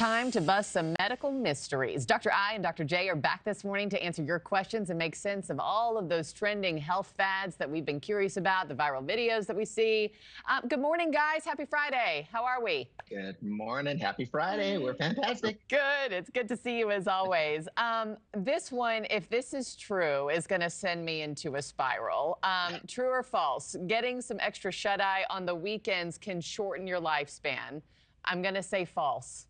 time to bust some medical mysteries. Dr. I and Dr. J are back this morning to answer your questions and make sense of all of those trending health fads that we've been curious about, the viral videos that we see. Good morning, guys. Happy Friday. How are we? Good morning. Happy Friday. We're fantastic. Good. It's good to see you as always. This one, if this is true, is going to send me into a spiral. True or false? Getting some extra shut-eye on the weekends can shorten your lifespan. I'm going to say false.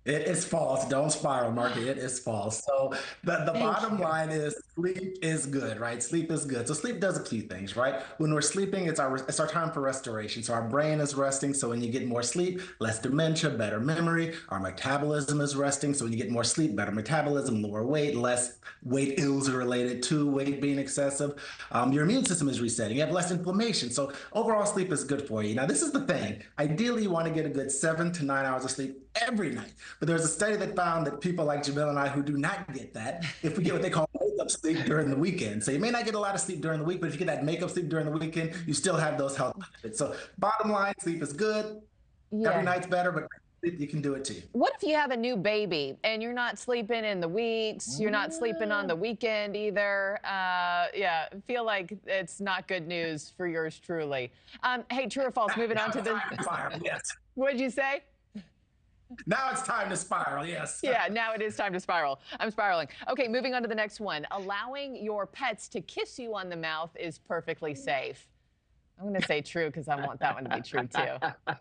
It is false. Don't spiral, Markie. It is false. So the bottom line is sleep is good, right? Sleep is good. So sleep does a few things, right? When we're sleeping, it's our time for restoration. So our brain is resting. So when you get more sleep, less dementia, better memory. Our metabolism is resting. So when you get more sleep, better metabolism, lower weight, less weight ills related to weight being excessive. Your immune system is resetting. You have less inflammation. So overall sleep is good for you. Now, this is the thing. Ideally, you want to get a good 7 to 9 hours of sleep every night. But there's a study that found that people like Jamil and I who do not get that, if we get what they call makeup sleep during the weekend. So you may not get a lot of sleep during the week, but if you get that makeup sleep during the weekend, you still have those health benefits. So bottom line, sleep is good. Yeah. Every night's better, but you can do it too. What if you have a new baby and you're not sleeping in the weeks, you're not sleeping on the weekend either? Yeah, feel like it's not good news for yours truly. Hey, true or false, moving on to the... Yes. What'd you say? Now it's time to spiral, yes. Yeah, now it is time to spiral. I'm spiraling. Okay, moving on to the next one. Allowing your pets to kiss you on the mouth is perfectly safe. I'm going to say true because I want that one to be true too.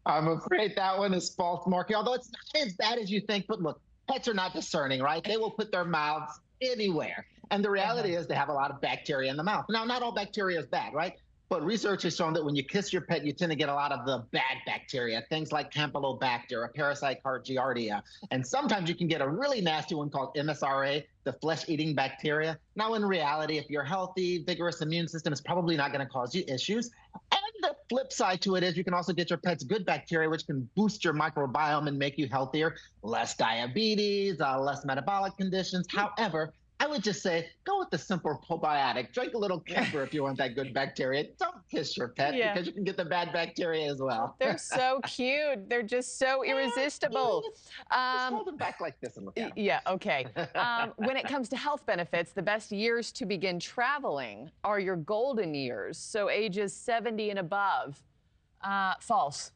I'm afraid that one is false, Markie, although it's not as bad as you think. But look, pets are not discerning, right? They will put their mouths anywhere. And the reality is they have a lot of bacteria in the mouth. Now, not all bacteria is bad, right? But research has shown that when you kiss your pet, you tend to get a lot of the bad bacteria, things like Campylobacter, a parasite called Giardia. And sometimes you can get a really nasty one called MSRA, the flesh-eating bacteria. Now, in reality, if you're healthy, vigorous immune system is probably not going to cause you issues. And the flip side to it is you can also get your pet's good bacteria, which can boost your microbiome and make you healthier, less diabetes, less metabolic conditions. However, I would just say, go with the simple probiotic. Drink a little kefir if you want that good bacteria. Don't kiss your pet because you can get the bad bacteria as well. They're so cute. They're just so irresistible. Just hold them back like this and look at them. Yeah, okay. When it comes to health benefits, the best years to begin traveling are your golden years, so ages 70 and above. False.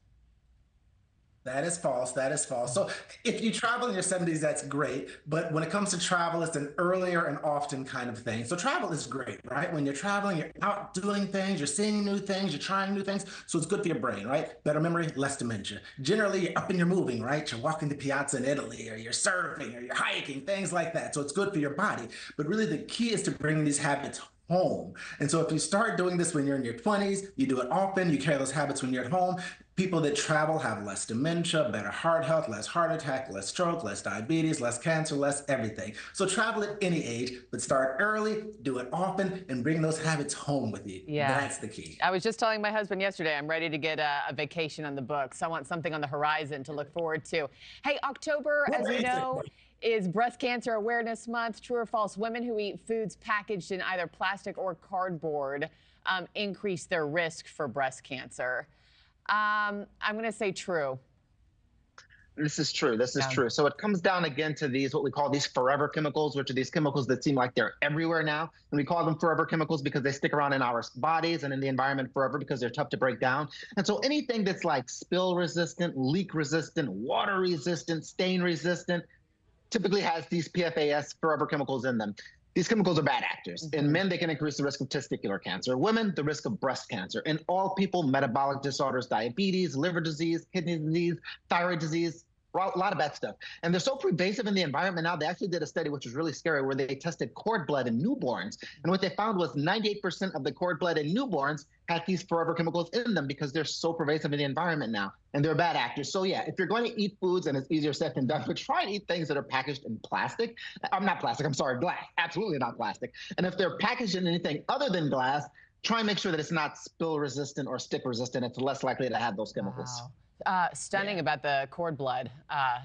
That is false. That is false. So if you travel in your 70s, that's great. But when it comes to travel, it's an earlier and often kind of thing. So travel is great, right? When you're traveling, you're out doing things, you're seeing new things, you're trying new things. So it's good for your brain, right? Better memory, less dementia. Generally, you're up and you're moving, right? You're walking the piazza in Italy, or you're surfing, or you're hiking, things like that. So it's good for your body. But really, the key is to bring these habits home. And so if you start doing this when you're in your 20s, you do it often, you carry those habits when you're at home. People that travel have less dementia, better heart health, less heart attack, less stroke, less diabetes, less cancer, less everything. So travel at any age, but start early, do it often, and bring those habits home with you. Yeah. That's the key. I was just telling my husband yesterday, I'm ready to get a vacation on the books. I want something on the horizon to look forward to. Hey, October, as you know, is Breast Cancer Awareness Month. True or false? Women who eat foods packaged in either plastic or cardboard increase their risk for breast cancer. I'm going to say true. This is true. This is true. So it comes down again to these, what we call these forever chemicals, which are these chemicals that seem like they're everywhere now. And we call them forever chemicals because they stick around in our bodies and in the environment forever because they're tough to break down. And so anything that's like spill resistant, leak resistant, water resistant, stain resistant, typically has these PFAS, forever chemicals in them. These chemicals are bad actors. In men, they can increase the risk of testicular cancer. Women, the risk of breast cancer. In all people, metabolic disorders, diabetes, liver disease, kidney disease, thyroid disease, a lot of bad stuff. And they're so pervasive in the environment now, they actually did a study, which was really scary, where they tested cord blood in newborns. And what they found was 98% of the cord blood in newborns had these forever chemicals in them because they're so pervasive in the environment now. And they're bad actors. So yeah, if you're going to eat foods, and it's easier said than done, but try and eat things that are packaged in plastic. Not plastic, I'm sorry, glass. Absolutely not plastic. And if they're packaged in anything other than glass, try and make sure that it's not spill resistant or stick resistant. It's less likely to have those chemicals. Wow. Stunning about the cord blood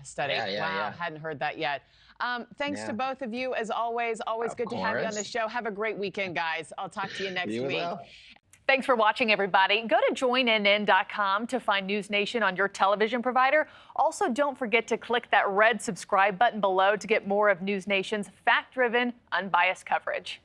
study. Wow, hadn't heard that yet. Thanks to both of you, as always. Always good to have you on the show. Have a great weekend, guys. I'll talk to you next week. Thanks for watching, everybody. Go to joinnn.com to find NewsNation on your television provider. Also, don't forget to click that red subscribe button below to get more of NewsNation's fact-driven, unbiased coverage.